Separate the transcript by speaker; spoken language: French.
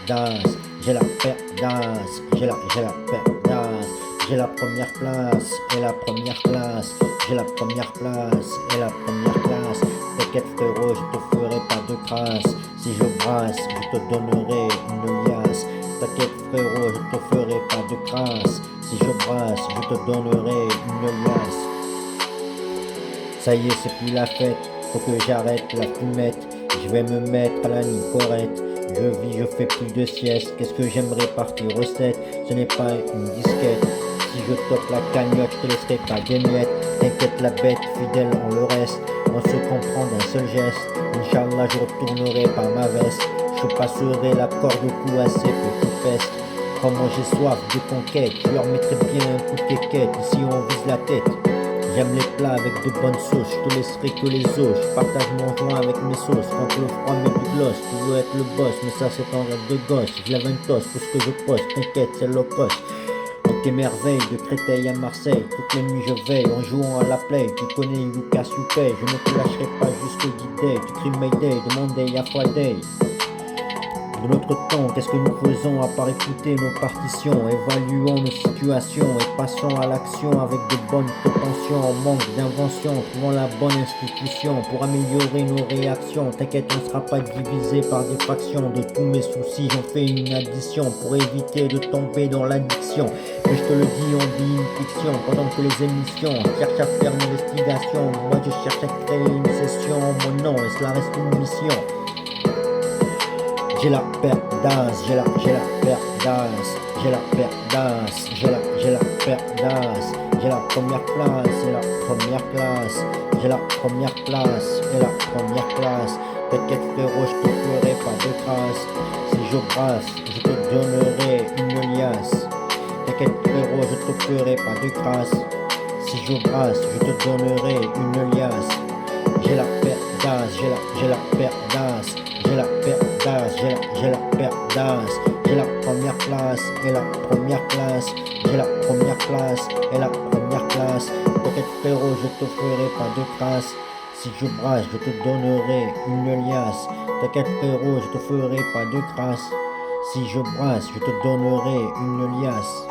Speaker 1: d'as, j'ai la paire d'as, j'ai la paire d'as, j'ai la première place et la première classe, j'ai la première place et la première classe. T'inquiète frérot, je te ferai pas de crasse. Si je brasse, je te donnerai une liasse. T'inquiète frérot, je te ferai pas de crasse. Si je brasse, je te donnerai une liasse. Ça y est, c'est plus la fête, faut que j'arrête la fumette. Je vais me mettre à la nicorette. Je vis, je fais plus de sieste. Qu'est-ce que j'aimerais partir recette? Ce n'est pas une disquette. Si je toque la cagnotte, je te laisserai pas des miettes. T'inquiète la bête, fidèle en le reste. On se comprend d'un seul geste. Inch'Allah, je retournerai par ma veste. Je passerai la corde au cou à ces petits pestes. Comment j'ai soif de conquête, je leur mettrai bien un coup de quéquette. Ici on vise la tête. J'aime les plats avec de bonnes sauces, je te laisserai que les os. Je partage mon joint avec mes sauces, quand le froid met du gloss. Tu veux être le boss, mais ça c'est un rêve de gosse. Je lève un toast, tout ce que je poste, t'inquiète c'est low cost. On t'émerveille de Créteil à Marseille, toutes les nuits je veille en jouant à la play. Tu connais Lucas Soupey, je ne te lâcherai pas jusqu'au D-Day. Tu cries Mayday, demandez à Friday. De notre temps, qu'est-ce que nous faisons à part écouter nos partitions? Évaluons nos situations et passons à l'action avec de bonnes prétentions. En manque d'invention, trouvons la bonne institution pour améliorer nos réactions. T'inquiète, on ne sera pas divisé par des factions. De tous mes soucis, j'en fais une addition pour éviter de tomber dans l'addiction. Mais je te le dis, on vit une fiction pendant que les émissions cherchent à faire une investigation. Moi je cherche à créer une session en mon nom et cela reste une mission. J'ai la paire d'as, j'ai la paire d'as, j'ai la paire d'as, j'ai la paire d'as, j'ai la première place et la première classe, j'ai la première place et la première classe. T'inquiète frérot, je te ferai pas de crasse. Si je brasse, je te donnerai une liasse. T'inquiète frérot, je te ferai pas de crasse. Si je brasse, je te donnerai une liasse. J'ai la paire d'as, j'ai la paire d'as, j'ai la paire d'as, j'ai la paire d'as, j'ai la première place et la première classe, j'ai la première place et la première classe. T'inquiète frérot, je te ferai pas de crasse. Si je brasse, je te donnerai une liasse. T'inquiète frérot, je te ferai pas de crasse. Si je brasse, je te donnerai une liasse.